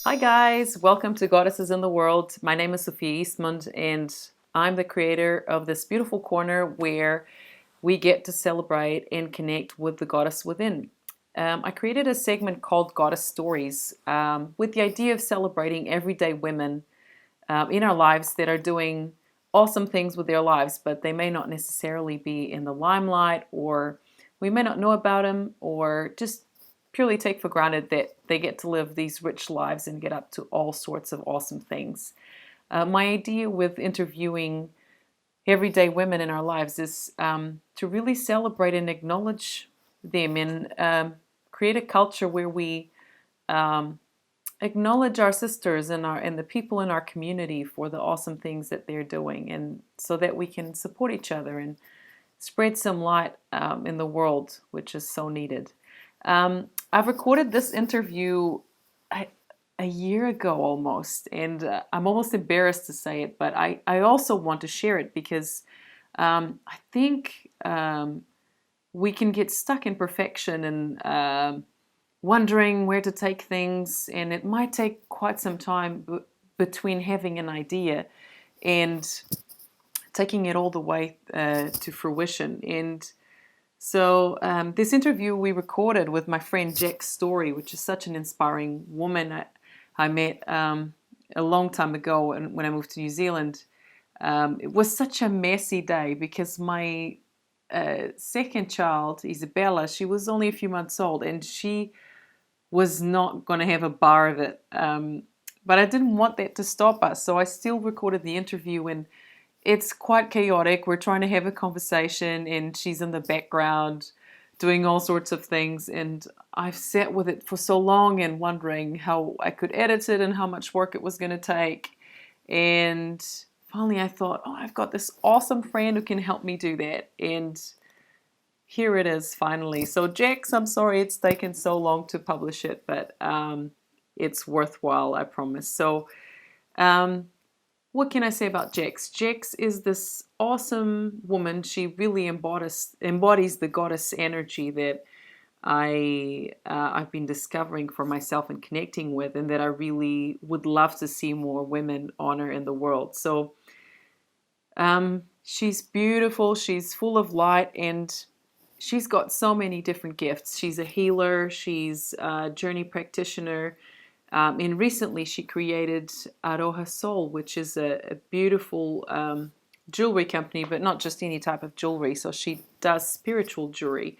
Hi guys, welcome to Goddesses in the World. My name is Sophia Eastmond and I'm the creator of this beautiful corner where we get to celebrate and connect with the goddess within. I created a segment called Goddess Stories with the idea of celebrating everyday women in our lives that are doing awesome things with their lives, but they may not necessarily be in the limelight, or we may not know about them, or just purely take for granted that they get to live these rich lives and get up to all sorts of awesome things. My idea with interviewing everyday women in our lives is to really celebrate and acknowledge them and create a culture where we um, acknowledge our sisters and the people in our community for the awesome things that they're doing, and so that we can support each other and spread some light in the world, which is so needed. I've recorded this interview a, a year ago almost, and I'm almost embarrassed to say it, but I also want to share it because I think we can get stuck in perfection and wondering where to take things, and it might take quite some time between having an idea and taking it all the way to fruition. And so this interview we recorded with my friend Jax Storey, which is such an inspiring woman I met a long time ago when I moved to New Zealand. It was such a messy day because my second child, Isabella, she was only a few months old, and she was not going to have a bar of it. But I didn't want that to stop us, so I still recorded the interview, and it's quite chaotic. We're trying to have a conversation, and she's in the background doing all sorts of things, and I've sat with it for so long and wondering how I could edit it and how much work it was going to take. And finally I thought, oh, I've got this awesome friend who can help me do that, and here it is finally. So Jax, I'm sorry it's taken so long to publish it, but it's worthwhile, I promise. So um, what can I say about Jax? Jax is this awesome woman. She really embodies the goddess energy that I've been discovering for myself and connecting with, and that I really would love to see more women honor in the world. So she's beautiful. She's full of light, and she's got so many different gifts. She's a healer. She's a journey practitioner. And recently she created Aroha Soul, which is a beautiful jewelry company, but not just any type of jewelry. So she does spiritual jewelry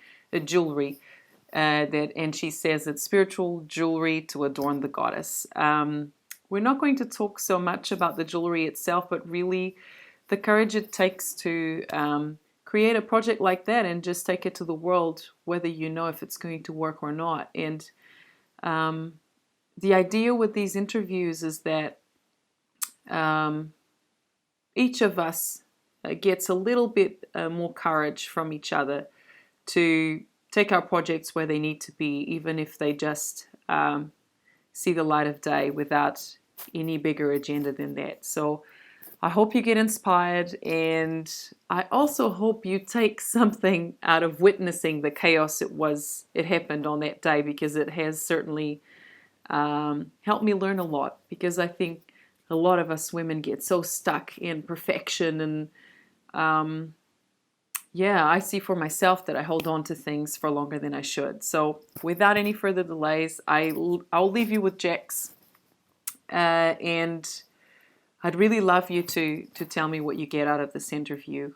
and she says it's spiritual jewelry to adorn the goddess. We're not going to talk so much about the jewelry itself, but really the courage it takes to create a project like that and just take it to the world, whether you know if it's going to work or not. And the idea with these interviews is that each of us gets a little bit more courage from each other to take our projects where they need to be, even if they just see the light of day without any bigger agenda than that. So I hope you get inspired, and I also hope you take something out of witnessing the chaos it happened on that day, because it has certainly helped me learn a lot, because I think a lot of us women get so stuck in perfection, and yeah, I see for myself that I hold on to things for longer than I should. So without any further delays, I'll leave you with Jax, and I'd really love you to tell me what you get out of this interview.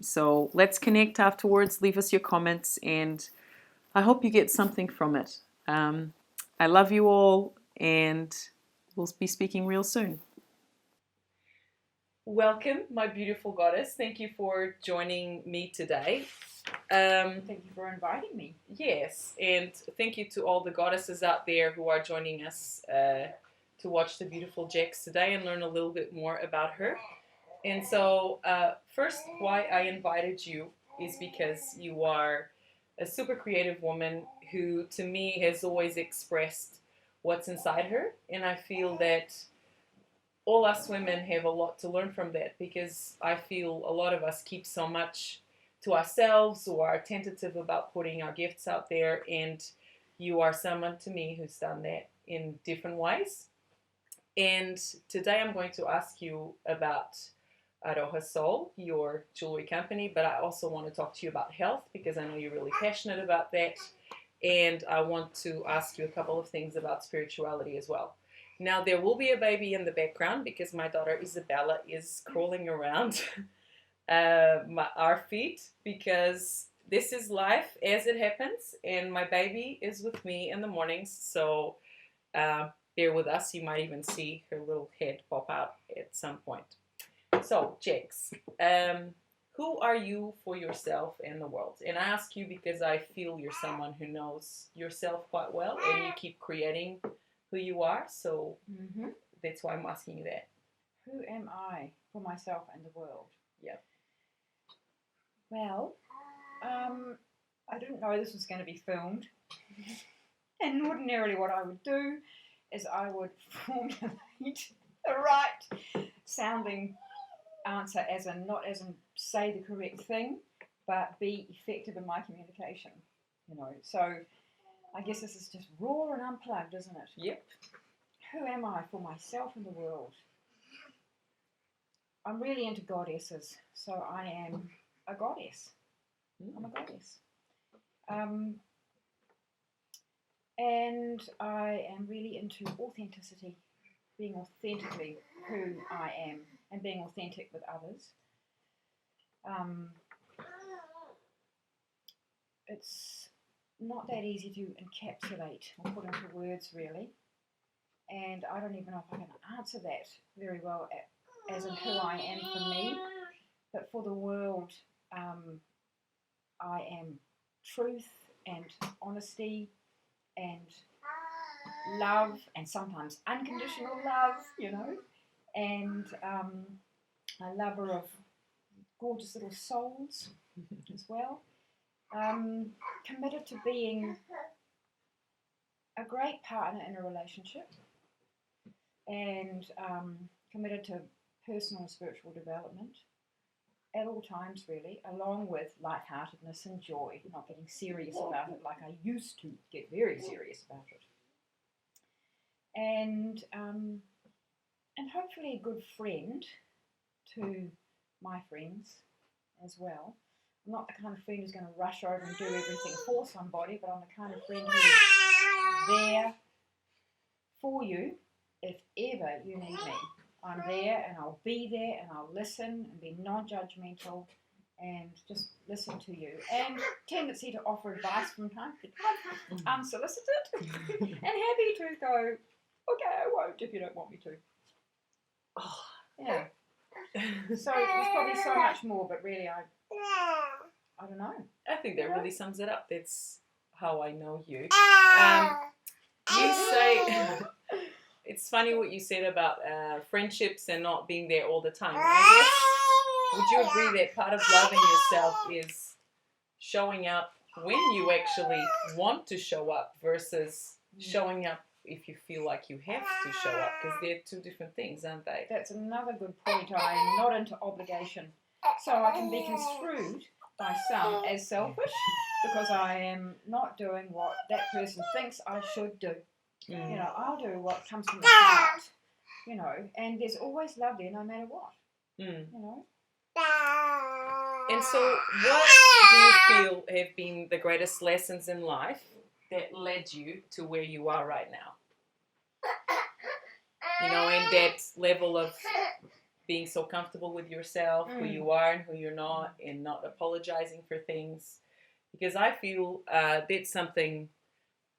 So let's connect afterwards. Leave us your comments, and I hope you get something from it. I love you all, and we'll be speaking real soon. Welcome, my beautiful goddess. Thank you for joining me today. Thank you for inviting me. Yes, and thank you to all the goddesses out there who are joining us to watch the beautiful Jax today and learn a little bit more about her. And so, first, why I invited you is because you are a super creative woman who, to me, has always expressed what's inside her. And I feel that all us women have a lot to learn from that, because I feel a lot of us keep so much to ourselves or are tentative about putting our gifts out there. And you are someone, to me, who's done that in different ways. And today I'm going to ask you about Aroha Soul, your jewelry company, but I also want to talk to you about health because I know you're really passionate about that. And I want to ask you a couple of things about spirituality as well. Now, there will be a baby in the background because my daughter Isabella is crawling around our feet because this is life as it happens, and my baby is with me in the mornings, so bear with us. You might even see her little head pop out at some point. So, Jax, who are you for yourself and the world? And I ask you because I feel you're someone who knows yourself quite well, and you keep creating who you are, so that's why I'm asking you that. Who am I for myself and the world? Yeah. Well, I didn't know this was going to be filmed. And ordinarily what I would do is I would formulate the right sounding answer, as in not as in say the correct thing, but be effective in my communication. So I guess this is just raw and unplugged, isn't it? Yep. Who am I for myself and the world? I'm really into goddesses, so I am a goddess. I'm a goddess. And I am really into authenticity, being authentically who I am and being authentic with others. It's not that easy to encapsulate or put into words, really. And I don't even know if I can answer that very well as in who I am for me. But for the world, I am truth and honesty and love, and sometimes unconditional love, and a lover of gorgeous little souls as well. Committed to being a great partner in a relationship, and committed to personal and spiritual development at all times, really, along with lightheartedness and joy, not getting serious about it like I used to get very serious about it. And hopefully a good friend to my friends as well. I'm not the kind of friend who's going to rush over and do everything for somebody, but I'm the kind of friend who's there for you if ever you need me. I'm there, and I'll be there, and I'll listen and be non-judgmental and just listen to you. And tendency to offer advice from time to time, unsolicited, and happy to go, okay, I won't if you don't want me to. Oh. Yeah. So there's probably so much more, but really I don't know. I think that really sums it up. That's how I know you. You say... It's funny what you said about friendships and not being there all the time. I guess, would you agree that part of loving yourself is showing up when you actually want to show up versus showing up if you feel like you have to show up? Because they're two different things, aren't they? That's another good point. I'm not into obligation. So I can be construed by some as selfish because I am not doing what that person thinks I should do. I'll do what comes from the heart, and there's always love there no matter what, And so what do you feel have been the greatest lessons in life that led you to where you are right now? And that level of being so comfortable with yourself, who you are and who you're not, and not apologizing for things. Because I feel that's something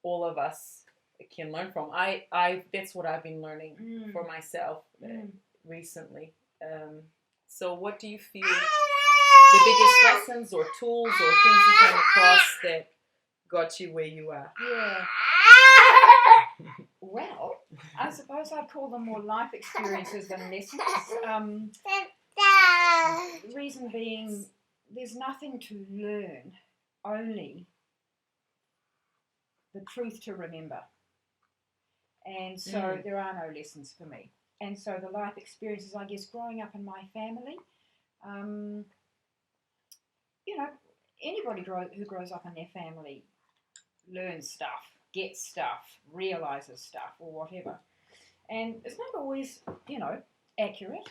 all of us can learn from. That's what I've been learning for myself recently. So what do you feel the biggest lessons or tools or things you came across that got you where you are? Yeah. Well, I suppose I'd call them more life experiences than lessons. The reason being, there's nothing to learn, only the truth to remember. And so there are no lessons for me. And so the life experiences, I guess, growing up in my family, anybody who grows up in their family learns stuff, gets stuff, realizes stuff, or whatever. And it's not always, accurate.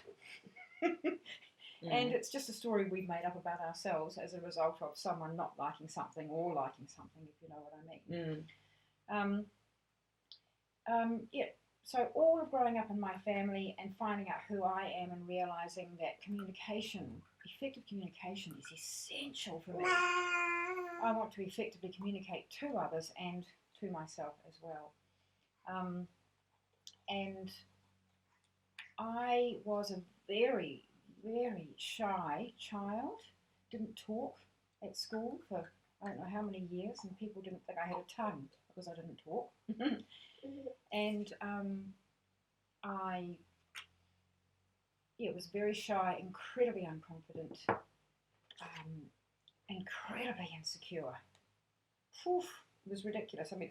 And it's just a story we've made up about ourselves as a result of someone not liking something or liking something, if you know what I mean. So all of growing up in my family and finding out who I am and realising that effective communication is essential for me. I want to effectively communicate to others and to myself as well. And I was a very, very shy child. Didn't talk at school for I don't know how many years, and people didn't think I had a tongue because I didn't talk. And I was very shy, incredibly unconfident, incredibly insecure. Oof, it was ridiculous. I mean,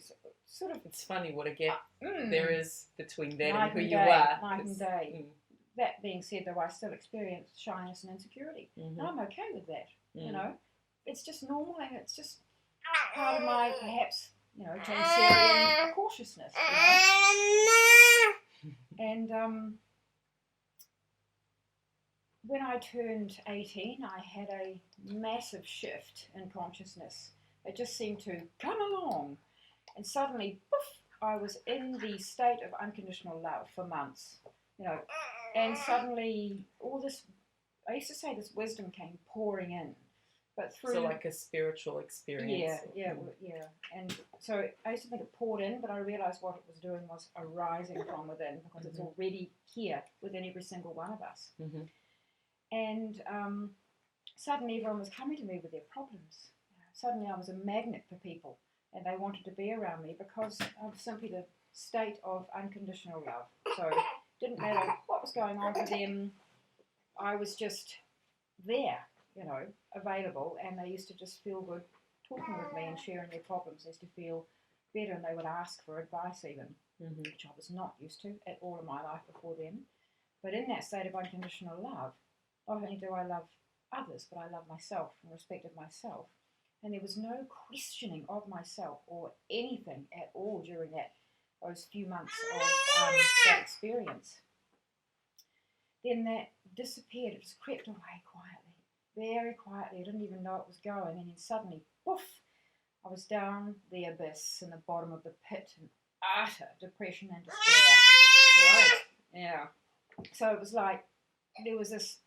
it's funny what a gap there is between that and who you are. Night and day. That being said, though, I still experience shyness and insecurity. And I'm okay with that, It's just normal, and it's just part of my, perhaps, Janserian cautiousness, And when I turned 18, I had a massive shift in consciousness. It just seemed to come along, and suddenly, poof, I was in the state of unconditional love for months, and suddenly all this, I used to say this wisdom came pouring in, but through... So like a spiritual experience. Yeah. And so I used to think it poured in, but I realised what it was doing was arising from within, because it's already here within every single one of us. And suddenly everyone was coming to me with their problems. Suddenly I was a magnet for people, and they wanted to be around me because of simply the state of unconditional love. So it didn't matter what was going on for them, I was just there, available, and they used to just feel good talking with me and sharing their problems. They used to feel better, and they would ask for advice even, which I was not used to at all in my life before then. But in that state of unconditional love, not only do I love others, but I love myself and respected myself. And there was no questioning of myself or anything at all during those few months of that experience. Then that disappeared. It just crept away quietly, very quietly. I didn't even know it was going. And then suddenly, poof, I was down the abyss in the bottom of the pit in utter depression and despair. Right. Yeah. So it was like there was this...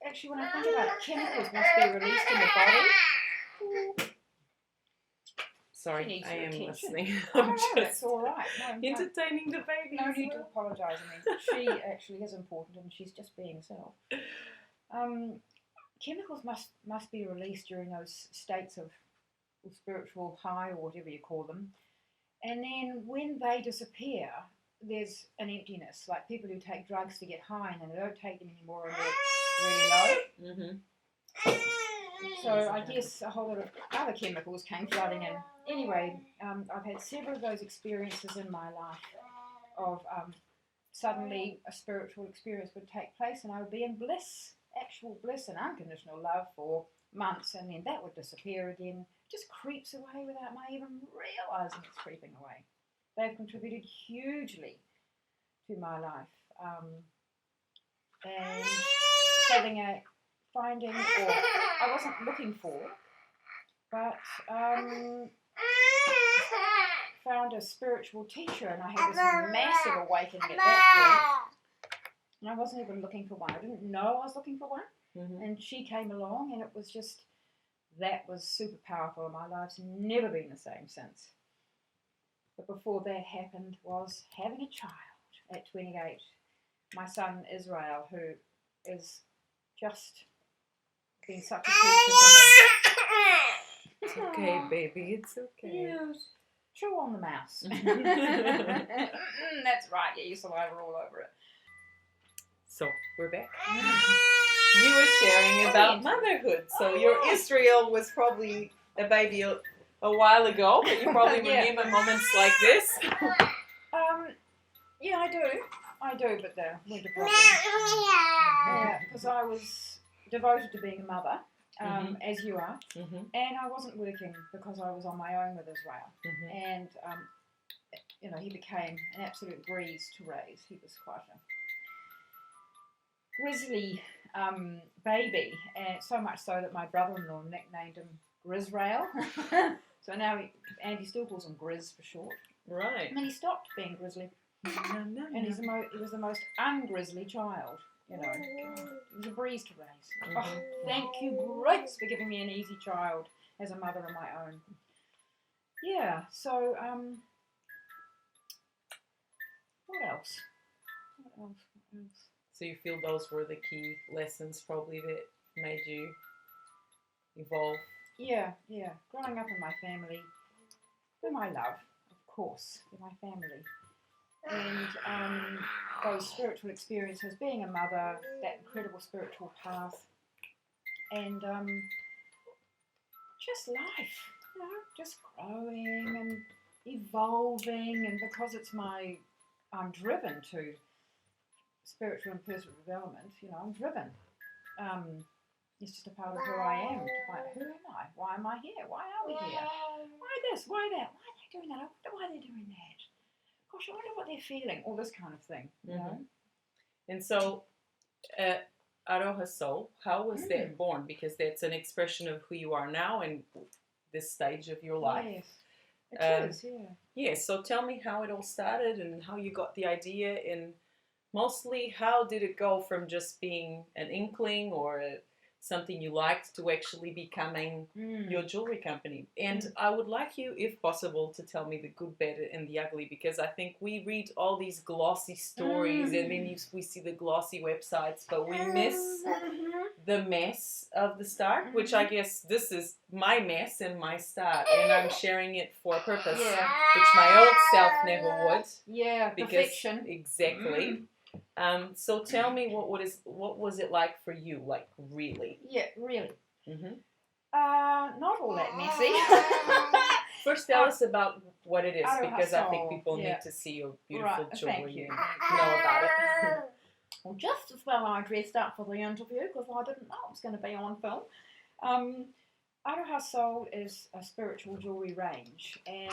Actually, when I think about it, chemicals must be released in the body. Sorry, I am listening. I'm just that's all right. No, entertaining the baby. No need to apologise. I mean, she actually is important, and she's just being herself. Chemicals must be released during those states of spiritual high, or whatever you call them. And then when they disappear, there's an emptiness. Like people who take drugs to get high, and then they don't take them anymore, and they're really low. So I guess a whole lot of other chemicals came flooding in. Anyway, I've had several of those experiences in my life of suddenly a spiritual experience would take place, and I would be in bliss, actual bliss and unconditional love for months, and then that would disappear again. It just creeps away without my even realising it's creeping away. They've contributed hugely to my life. And finding, or I wasn't looking for, but found a spiritual teacher, and I had this massive awakening at that point. And I wasn't even looking for one. I didn't know I was looking for one. And she came along, and it was just, that was super powerful, and my life's never been the same since. But before that happened was having a child at 28. My son Israel, who is just been such a teacher for me. It's okay, baby. It's okay. Yes. Chew on the mouse. That's right. Yeah, your saliva all over it. So we're back. You were sharing about motherhood. So your Israel was probably a baby a while ago, but you probably remember moments like this. Yeah, I do, but the winter problem. Yeah, because I was devoted to being a mother, as you are, and I wasn't working because I was on my own with Israel. And he became an absolute breeze to raise. He was quite a grizzly baby, and so much so that my brother-in-law nicknamed him Grizrail. So now Andy still calls him Grizz for short. Right. And then he stopped being grizzly, and he was the most ungrizzly child. He was a breeze to raise. Mm-hmm. Oh, thank you, Grace, for giving me an easy child as a mother of my own. Yeah. So what else? What else? So you feel those were the key lessons probably that made you evolve? Yeah. Growing up in my family, whom I love, of course, in my family. And those spiritual experiences, being a mother, that incredible spiritual path, and just life, just growing and evolving. And because I'm driven to spiritual and personal development, I'm driven. It's just a part of who I am. To find who am I? Why am I here? Why are we here? Why this? Why that? Why are they doing that? I wonder why they're doing that. Gosh, I wonder what they're feeling. All this kind of thing. You know? And so, Aroha Soul, how was that born? Because that's an expression of who you are now and this stage of your life. Yes, it is. Yeah. Yeah. So tell me how it all started and how you got the idea, and mostly how did it go from just being an inkling or something you liked to actually becoming your jewelry company. And I would like you, if possible, to tell me the good, bad, and the ugly, because I think we read all these glossy stories and then we see the glossy websites, but we miss the mess of the start, which I guess this is my mess and my start, and I'm sharing it for a purpose, which my old self never would. Yeah, because, perfection. Exactly. So tell me, what was it like for you, like really? Yeah, really. Mm-hmm. Not all that messy. First, tell us about what it is, because I think Soul. people need to see your beautiful jewelry Thank you. and know about it. Well, just as well I dressed up for the interview because I didn't know it was going to be on film. Aroha Soul is a spiritual jewelry range, and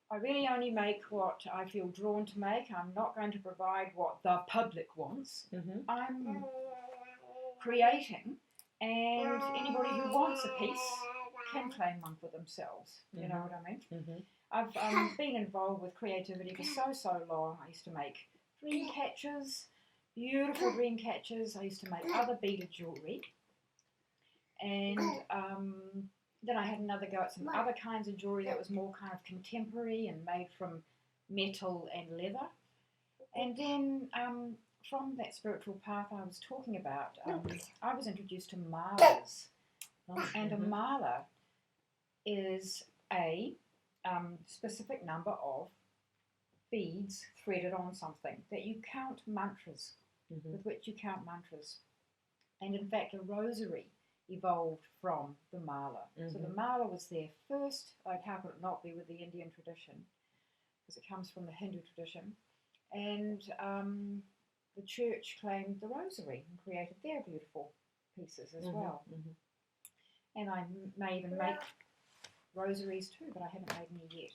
I really only make what I feel drawn to make. I'm not going to provide what the public wants. Mm-hmm. I'm creating, and anybody who wants a piece can claim one for themselves. You know what I mean? Mm-hmm. I've been involved with creativity for so long. I used to make dream catchers, beautiful dream catchers. I used to make other beaded jewellery. And then I had another go at some other kinds of jewellery that was more kind of contemporary and made from metal and leather. And then from that spiritual path I was talking about, I was introduced to malas. And a mala is a specific number of beads threaded on something that you count mantras, with which you count mantras. And in fact, a rosary evolved from the mala. So the mala was there first, like how could it not be with the Indian tradition, because it comes from the Hindu tradition. And the church claimed the rosary and created their beautiful pieces as well. And I may even make rosaries too, but I haven't made any yet.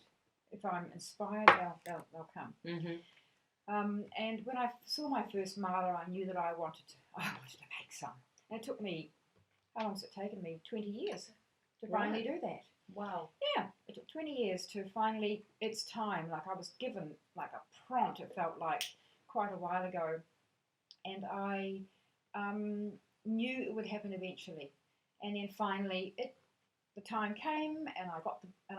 If I'm inspired, they'll come. And when I saw my first mala, I knew that I wanted to make some. And it took me, how long has it taken me? 20 years to finally do that. Wow. Yeah, it took 20 years to finally, it's time. Like I was given like a prompt, it felt like quite a while ago. And I knew it would happen eventually. And then finally, the time came, and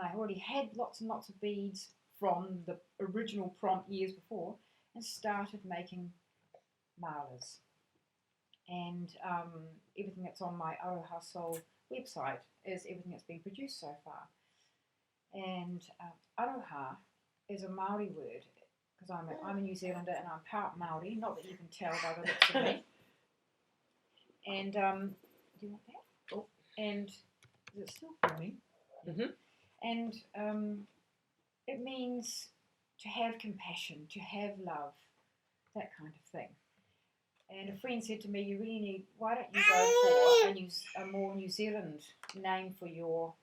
I already had lots and lots of beads from the original prompt years before, and started making malas. And everything that's on my Aroha Soul website is everything that's been produced so far. And Aroha is a Maori word, because I'm a New Zealander and I'm part Maori, not that you can tell by the looks of me. And do you want that? Oh. And is it still filming? And it means to have compassion, to have love, that kind of thing. And a friend said to me, you really need, why don't you go for a more New Zealand name for your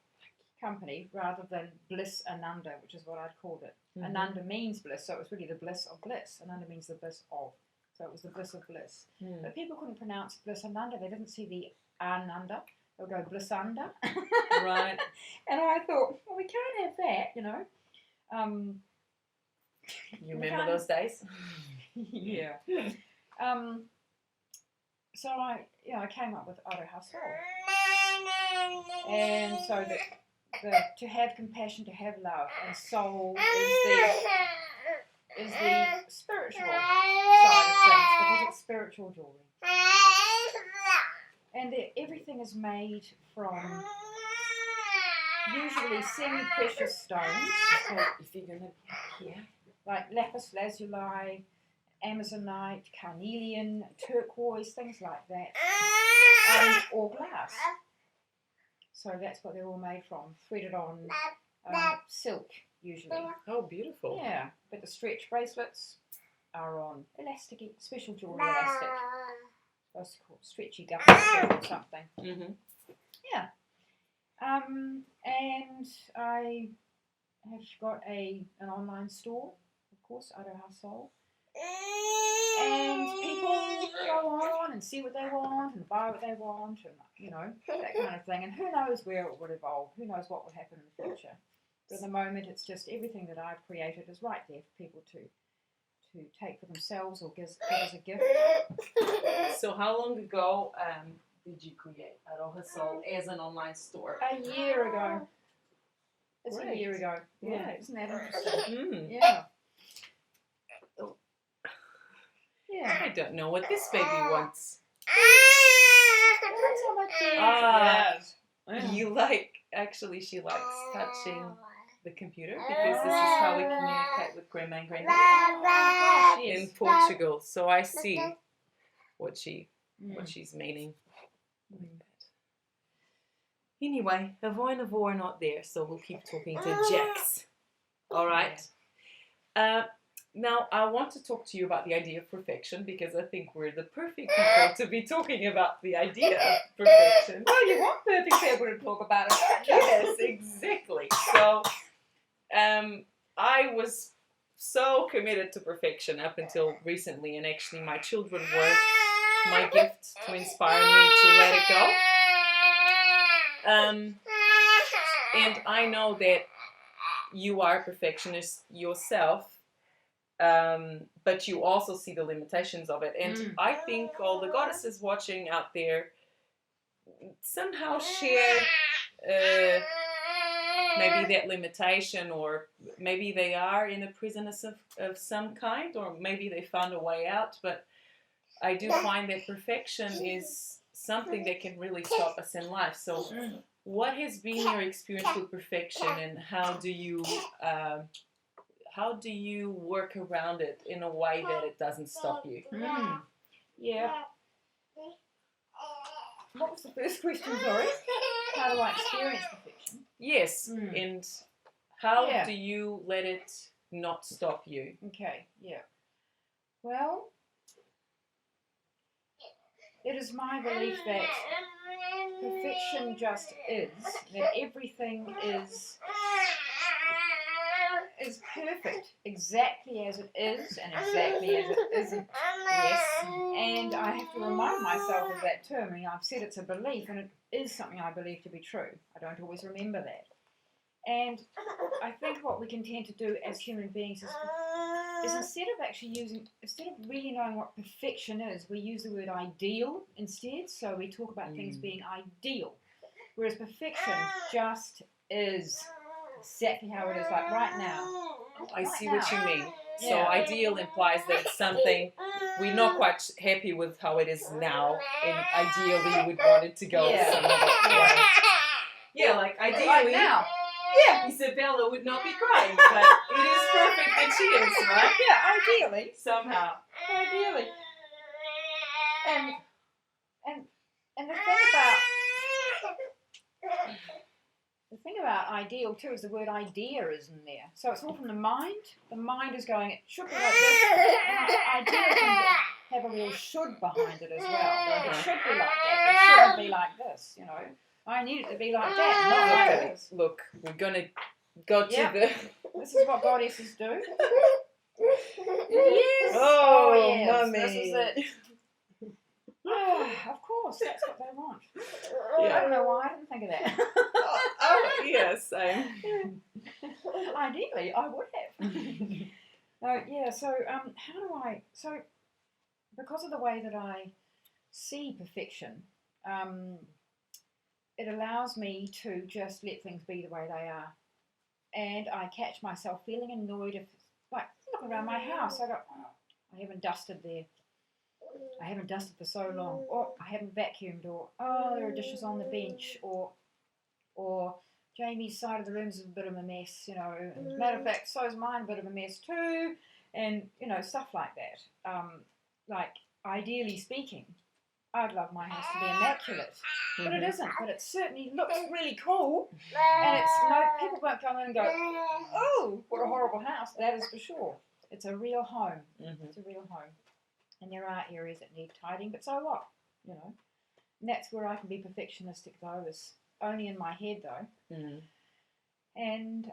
company rather than Bliss Ananda, which is what I'd called it. Mm-hmm. Ananda means bliss, so it was really the bliss of bliss. Ananda means the bliss of. So it was the bliss of bliss. Mm. But people couldn't pronounce Bliss Ananda. They didn't see the Ananda. They'll go Bliss Under. Right. And I thought, well, we can't have that, you know. You remember those days? Yeah. So I came up with Aroha Soul. And so to have compassion, to have love, and soul is the spiritual side of things, because it's spiritual jewellery. And everything is made from usually semi-precious stones, If you're gonna here. like lapis lazuli, amazonite, carnelian, turquoise, things like that, or glass. So that's what they're all made from, threaded on silk usually. Oh, beautiful. Yeah, but the stretch bracelets are on elastic, special jewellery elastic. That's called stretchy guppy or something. Mm-hmm. Yeah. And I have got an online store, of course, Aroha Soul. And people go on and see what they want and buy what they want and, you know, that kind of thing. And who knows where it would evolve? Who knows what would happen in the future? But at the moment, it's just everything that I've created is right there for people to take for themselves or give as a gift. So how long ago did you create Aroha Soul as an online store? A year ago. It's Great. a year ago. Yeah, Right. isn't that interesting? Mm. Yeah. Yeah. I don't know what this baby wants. That's how much Ah. yes. You actually she likes touching the computer because this is how we communicate with Grandma and Granddad in Portugal. So I see what she's meaning. Anyway, Avó and Avó are not there, so we'll keep talking to Jax. All right. Now, I want to talk to you about the idea of perfection because I think we're the perfect people to be talking about the idea of perfection. Well, you want perfect people to talk about it. Yes, exactly. So, I was so committed to perfection up until recently, and actually my children were my gift to inspire me to let it go. And I know that you are a perfectionist yourself, but you also see the limitations of it. And I think all the goddesses watching out there somehow share maybe that limitation, or maybe they are in a prison of some kind, or maybe they found a way out. But I do find that perfection is something that can really stop us in life. So what has been your experience with perfection, and how do you work around it in a way that it doesn't stop you? Yeah. What was the first question, sorry? How do I experience perfection? Yes, and how do you let it not stop you? Okay, yeah. Well, it is my belief that perfection just is, that everything is perfect, exactly as it is and exactly as it isn't. Yes. And I have to remind myself of that term. I mean, I've said it's a belief, and it is something I believe to be true. I don't always remember that. And I think what we can tend to do as human beings is instead of really knowing what perfection is, we use the word ideal instead. So we talk about things being ideal, whereas perfection just is exactly how it is, like right now. I see what you mean. So ideal implies that it's something we're not quite happy with how it is now, and ideally we'd want it to go some other way. Yeah, like ideally. Right now. Yeah, Isabella would not be crying, but it is perfect that she is, right? Yeah, ideally. Somehow. Ideally. And the thing about ideal too is the word idea is in there. So it's all from the mind. The mind is going, it should be like this. And idea can have a real should behind it as well. It should be like that. It shouldn't be like this, you know. I need it to be like that, not like Okay, this. look, we're gonna go to Yep. the. This is what goddesses do. Yes. Oh, yes. mummy. This is it. Of course, that's what they want. Yeah. I don't know why I didn't think of that. Oh, yes, Ideally, I would have. So how do I? So because of the way that I see perfection, it allows me to just let things be the way they are, and I catch myself feeling annoyed if, like, look around my house. I go, oh, I haven't dusted there. I haven't dusted for so long, or I haven't vacuumed, or oh, there are dishes on the bench, or Jamie's side of the room is a bit of a mess, you know. And matter of fact, so is mine a bit of a mess too, and you know, stuff like that. Like, ideally speaking, I'd love my house to be immaculate, but it isn't. But it certainly looks really cool, and it's people won't come in and go, oh, what a horrible house. That is for sure. It's a real home. It's a real home. And there are areas that need tidying, but so what? You know, and that's where I can be perfectionistic, though. Is only in my head, though. And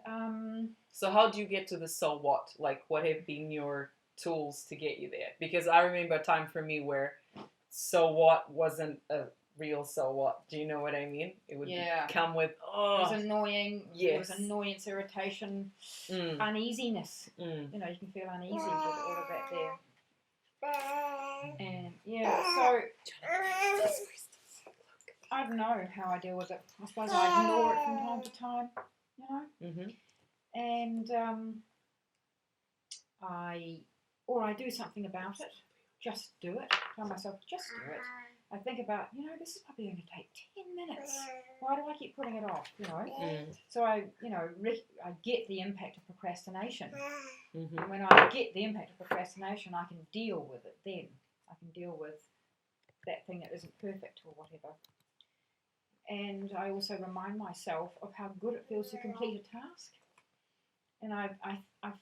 so how do you get to the so what? Like, what have been your tools to get you there? Because I remember a time for me where so what wasn't a real so what. Do you know what I mean? It would come with it was annoying. Yes. There was annoyance, irritation, uneasiness. You know, you can feel uneasy with all of that there. And so I don't know how I deal with it. I suppose I ignore it from time to time, you know. And I do something about it. Just do it. Tell myself, just do it. I think about, you know, this is probably going to take 10 minutes. Why do I keep putting it off, you know? So I get the impact of procrastination. When I get the impact of procrastination, I can deal with it then. I can deal with that thing that isn't perfect or whatever. And I also remind myself of how good it feels to complete a task. And I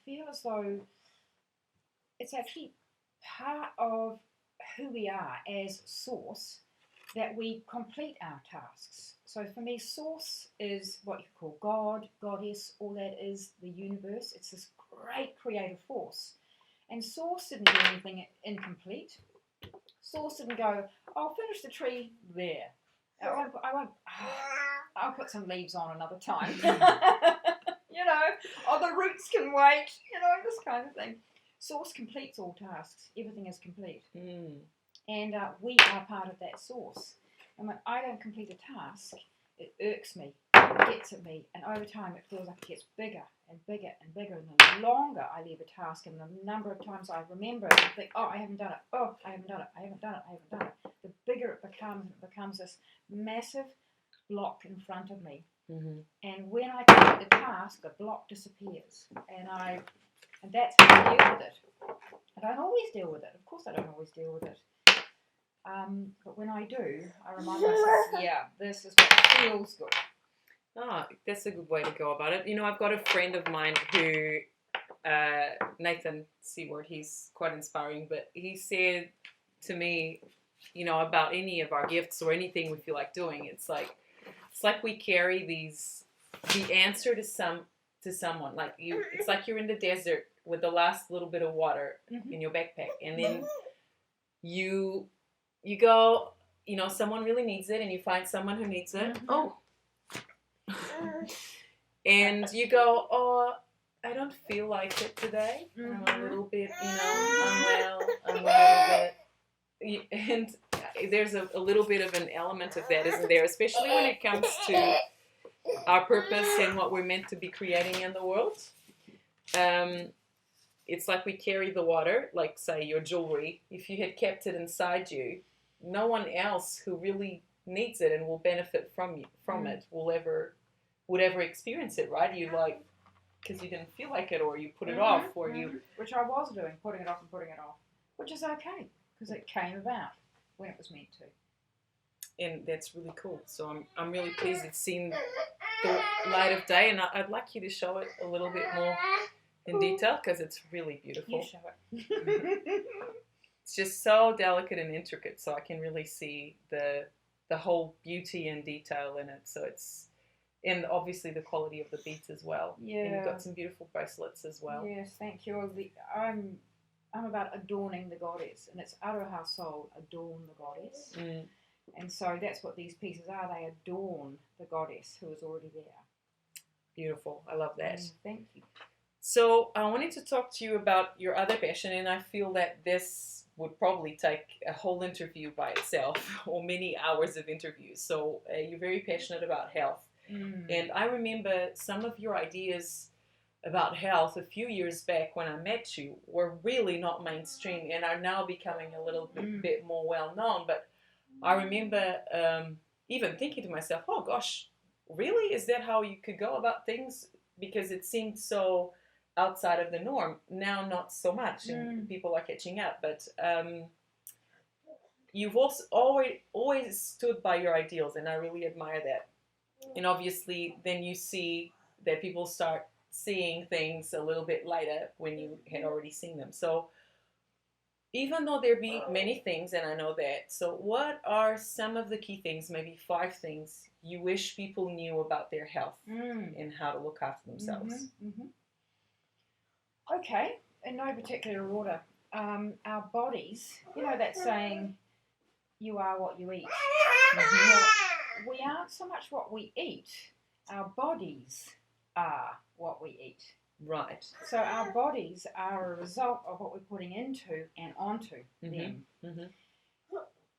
feel as though it's actually part of who we are as source that we complete our tasks. So for me, source is what you call God, goddess, all that is the universe. It's this great creative force. And source didn't do anything incomplete. Source didn't go, I'll finish the tree there. I'll put some leaves on another time. You know, the roots can wait, you know, this kind of thing. Source completes all tasks. Everything is complete. And we are part of that source. And when I don't complete a task, it irks me, it gets at me, and over time it feels like it gets bigger and bigger and bigger. And the longer I leave a task and the number of times I remember it and think, oh, I haven't done it, oh, I haven't done it, I haven't done it, I haven't done it, the bigger it becomes this massive block in front of me. And when I complete the task, the block disappears. And that's how I deal with it. I don't always deal with it. Of course I don't always deal with it. But when I do, I remind myself, this is what feels good. That's a good way to go about it. You know, I've got a friend of mine who, Nathan Seward, he's quite inspiring, but he said to me, you know, about any of our gifts or anything we feel like doing, it's like we carry the answer to someone. Like it's like you're in the desert with the last little bit of water in your backpack, and then you go, you know, someone really needs it, and you find someone who needs it. And you go, oh, I don't feel like it today. I'm a little bit, you know, I'm a little bit. And there's a little bit of an element of that, isn't there? Especially when it comes to our purpose and what we're meant to be creating in the world. It's like we carry the water, like, say, your jewellery. If you had kept it inside you, no one else who really needs it and will benefit from it would ever experience it, right? You like, because you didn't feel like it, or you put it off, or you... Which I was doing, putting it off, which is okay, because it came about when it was meant to. And that's really cool. So I'm really pleased it's seen the light of day, and I'd like you to show it a little bit more in detail, because it's really beautiful. You show it. It's just so delicate and intricate, so I can really see the the whole beauty and detail in it. So it's, and obviously the quality of the beads as well. Yeah. And you've got some beautiful bracelets as well. Yes, thank you. I'm about adorning the goddess, and it's Aroha Soul, adorn the goddess. Mm. And so that's what these pieces are. They adorn the goddess who is already there. Beautiful. I love that. Thank you. So I wanted to talk to you about your other passion, and I feel that this would probably take a whole interview by itself or many hours of interviews. So you're very passionate about health. And I remember some of your ideas about health a few years back when I met you were really not mainstream and are now becoming a little bit more well known. But I remember even thinking to myself, oh gosh, really? Is that how you could go about things? Because it seemed so outside of the norm. Now not so much, and people are catching up. But you've also always stood by your ideals, and I really admire that. And obviously then you see that people start seeing things a little bit later when you had already seen them. So even though there be many things, and I know that, so what are some of the key things, maybe 5 things you wish people knew about their health and how to look after themselves? Okay, in no particular order. Our bodies, you know that saying, you are what you eat. Well, we aren't so much what we eat, our bodies are what we eat. Right. So our bodies are a result of what we're putting into and onto them.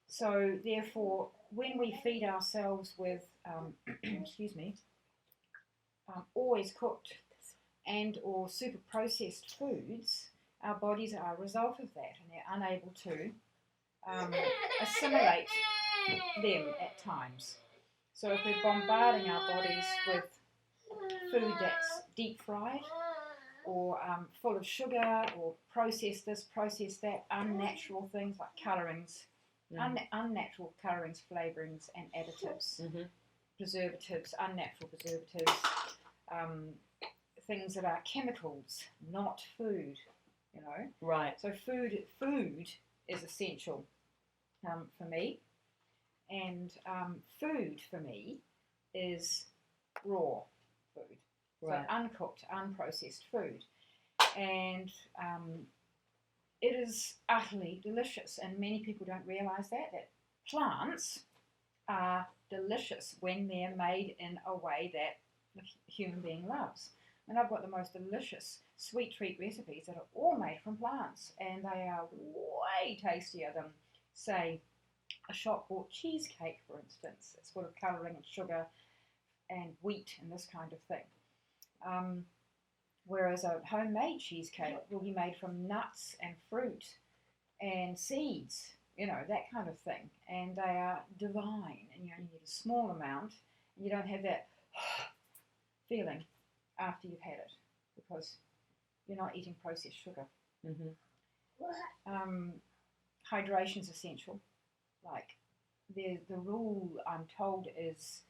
So therefore, when we feed ourselves with, always cooked and or super processed foods, our bodies are a result of that, and they're unable to assimilate them at times. So if we're bombarding our bodies with food that's deep fried or full of sugar or processed this, processed that, unnatural things like colourings, unnatural colourings, flavourings and additives, preservatives, unnatural preservatives, things that are chemicals, not food, you know. Right. So food is essential for me. And food for me is raw food, right. So uncooked, unprocessed food. And it is utterly delicious, and many people don't realise that plants are delicious when they're made in a way that the human being loves. And I've got the most delicious sweet treat recipes that are all made from plants, and they are way tastier than, say, a shop-bought cheesecake, for instance. It's full of colouring and sugar and wheat and this kind of thing. Whereas a homemade cheesecake will be made from nuts and fruit and seeds, you know, that kind of thing. And they are divine, and you only need a small amount, and you don't have that feeling after you've had it because you're not eating processed sugar. Hydration is essential. Like the rule I'm told is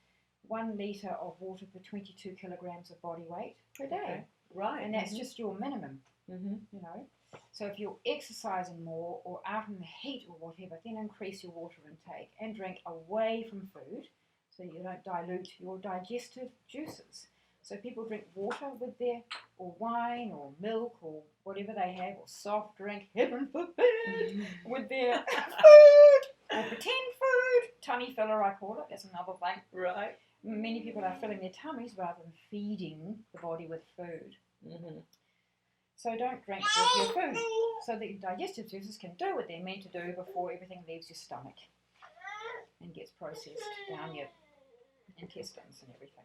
1 litre of water per 22 kilograms of body weight per day. Okay. Right. And that's just your minimum, you know. So if you're exercising more or out in the heat or whatever, then increase your water intake and drink away from food so you don't dilute your digestive juices. So people drink water with their, or wine or milk or whatever they have, or soft drink, heaven forbid, with their food or pretend food. Tummy filler, I call it. That's another thing. Right. Many people are filling their tummies rather than feeding the body with food. So don't drink with your food, so that your digestive juices can do what they're meant to do before everything leaves your stomach and gets processed down your intestines and everything.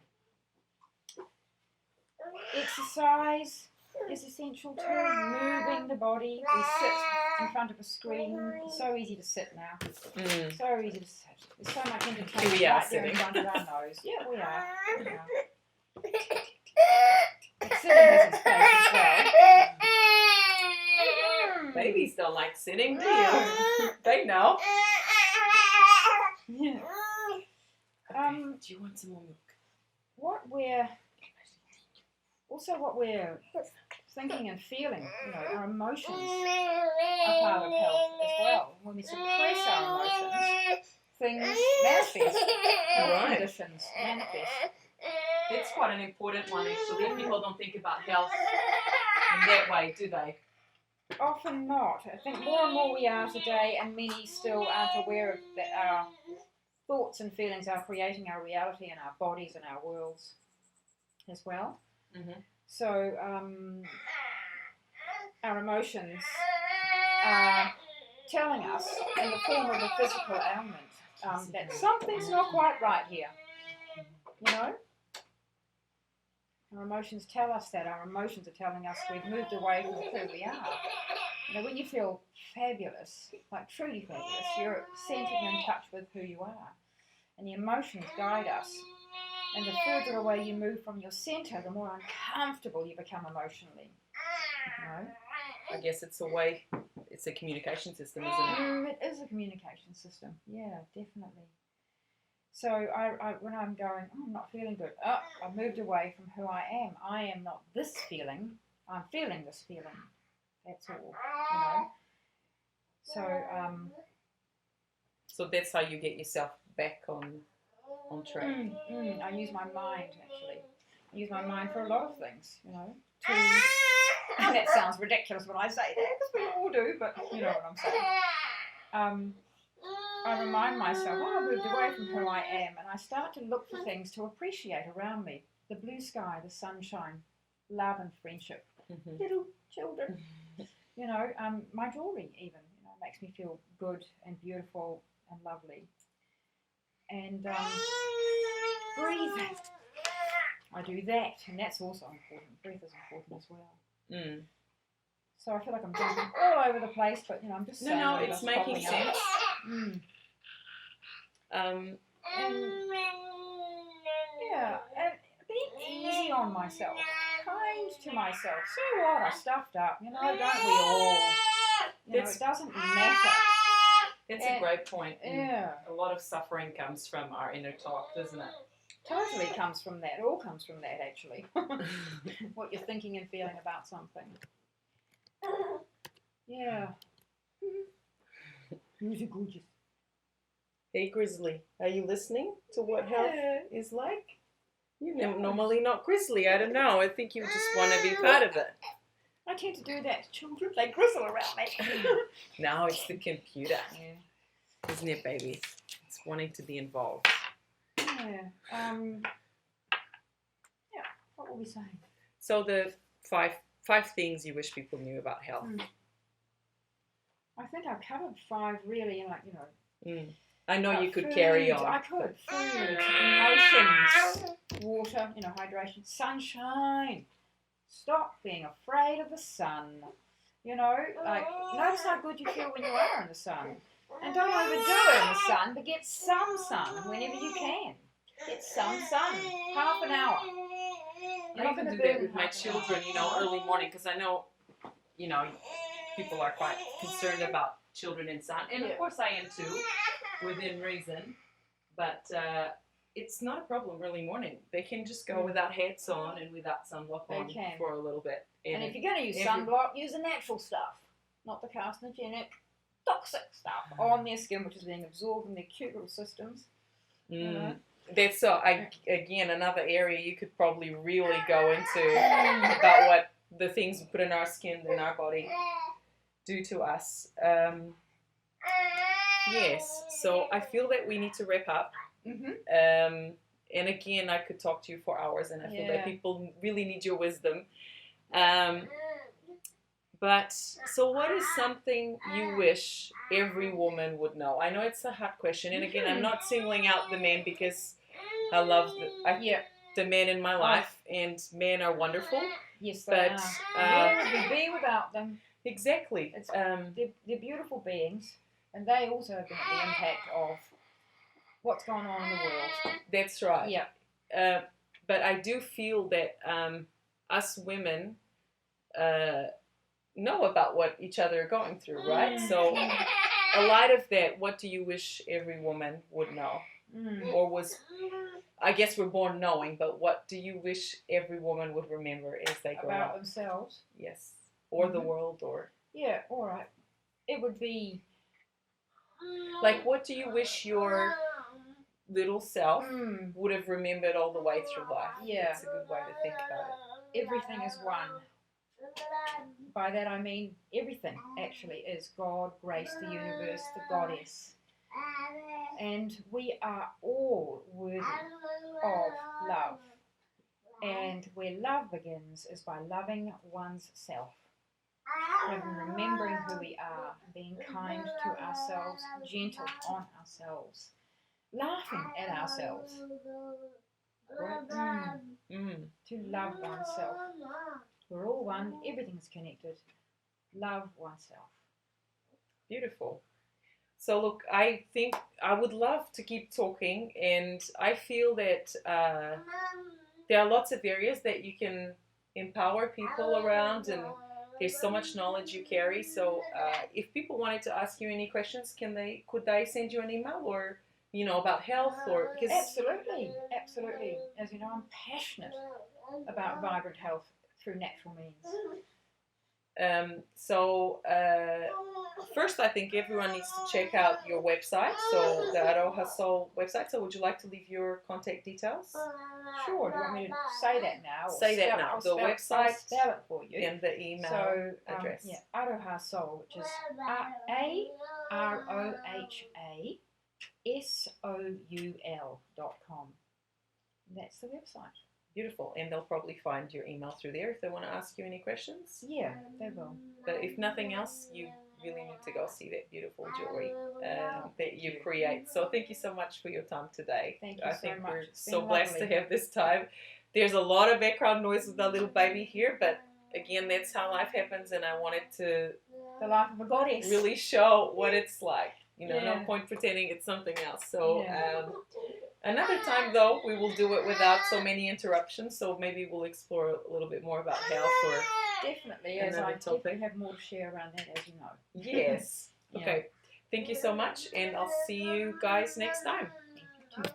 Exercise is essential too, moving the body. We sit in front of a screen. It's so easy to sit now. So easy to sit. There's so much entertainment right there in front of our nose. Yeah, we are. But sitting has its place as well. Babies don't like sitting, do you? They know. Yeah. Do you want some more milk? What we're thinking and feeling, you know, our emotions are part of health as well. When we suppress our emotions, things manifest. Health Right. conditions manifest. It's quite an important one, actually. People don't think about health in that way, do they? Often not. I think more and more we are today, and many still aren't aware of that our thoughts and feelings are creating our reality and our bodies and our worlds as well. Mm-hmm. So our emotions are telling us in the form of a physical ailment that something's not quite right here. You know? Our emotions tell us that. Our emotions are telling us we've moved away from who we are. You know, when you feel fabulous, like truly fabulous, you're centered and in touch with who you are. And the emotions guide us. And the further away you move from your center, the more uncomfortable you become emotionally. You know? I guess it's a way, it's a communication system, isn't it? It is a communication system. Yeah, definitely. So I when I'm going, I'm not feeling good. Oh, I've moved away from who I am. I am not this feeling. I'm feeling this feeling. That's all. You know. So So that's how you get yourself back on track. I use my mind actually. I use my mind for a lot of things. You know. And that sounds ridiculous when I say that because we all do, but you know what I'm saying. I remind myself, I moved away from who I am, and I start to look for things to appreciate around me. The blue sky, the sunshine, love and friendship, little children. You know, my jewellery even, you know, makes me feel good and beautiful and lovely. And breathing. I do that, and that's also important. Breath is important as well. Mm. So I feel like I'm jumping all over the place, but you know, I'm just saying. No, it's making sense. And yeah, and being easy on myself, kind to myself. So what? I stuffed up, you know. Don't we all? You know, it doesn't matter. That's a great point. Yeah, a lot of suffering comes from our inner talk, doesn't it? Totally comes from that. It all comes from that, actually. What you're thinking and feeling about something. Yeah. Who's a gorgeous? Hey Grizzly, are you listening to what health is like? You're normally not Grizzly, I don't know. I think you just want to be part of it. I tend to do that. Children, they grizzle around me. No, it's the computer. Yeah. Isn't it, baby? It's wanting to be involved. Yeah. What were we saying? So the five things you wish people knew about health. I think I covered 5 really, and like, you know. I know you could food, carry on. I could. Food, emotions, water, you know, hydration, sunshine. Stop being afraid of the sun. You know, like, notice how good you feel when you are in the sun. And don't overdo it in the sun, but get some sun whenever you can. Get some sun. Half an hour. I even do that with my children, you know, early morning, because I know, you know, people are quite concerned about children in sun. And of course I am too, within reason. But it's not a problem early morning. They can just go without hats on and without sunblock on for a little bit. And if you're going to use sunblock, use the natural stuff, not the carcinogenic, toxic stuff on their skin, which is being absorbed in their cute little systems. You know? That's again another area you could probably really go into about what the things we put in our skin and our body do to us. Yes, so I feel that we need to wrap up. And again, I could talk to you for hours, and I feel that people really need your wisdom. But so what is something you wish every woman would know? I know it's a hard question, and again, I'm not singling out the men because I love the men in my life, and men are wonderful. Yes, they are. Where would we be without them? Exactly. They're beautiful beings, and they also have been at the impact of what's going on in the world. That's right. Yeah. But I do feel that us women know about what each other are going through, right? So a lot of that, what do you wish every woman would know? Or was, I guess we're born knowing, but what do you wish every woman would remember as they grow up? About themselves? Yes. Or the world, or... Yeah, all right. It would be Like, what do you wish your little self Mm. would have remembered all the way through life? Yeah. That's a good way to think about it. Everything is one. By that I mean everything actually is God, grace, the universe, the goddess. And we are all worthy of love. And where love begins is by loving one's self. Remembering who we are, being kind to ourselves, gentle on ourselves, laughing at ourselves. To love oneself. We're all one, everything's connected. Love oneself. Beautiful. So look, I think I would love to keep talking, and I feel that there are lots of areas that you can empower people around, and there's so much knowledge you carry. So if people wanted to ask you any questions, could they send you an email, or about health, or because Absolutely. As you know, I'm passionate about vibrant health through natural means. First, I think everyone needs to check out your website, so the Aroha Soul website. So would you like to leave your contact details? Sure. Do you want me to say that now? Say that now. The website, I'll spell it for you. and the email address. Yeah, Aroha Soul, which is AROHASOUL.com. That's the website. Beautiful, and they'll probably find your email through there if they want to ask you any questions. Yeah, they will. But if nothing else, you really need to go see that beautiful jewelry that you create. So thank you so much for your time today. Thank you I so think much. we're It's so been blessed lovely. to have this time. There's a lot of background noise with our little baby here, but again, that's how life happens, and I wanted to The life of a goddess. really show what it's like. No Yeah. point pretending it's something else. So another time, though, we will do it without so many interruptions. So maybe we'll explore a little bit more about health or Definitely, as another I topic. definitely have more to share around that, as you know. Yes. Yeah. Okay. Thank you so much, and I'll see you guys next time. Thank you too.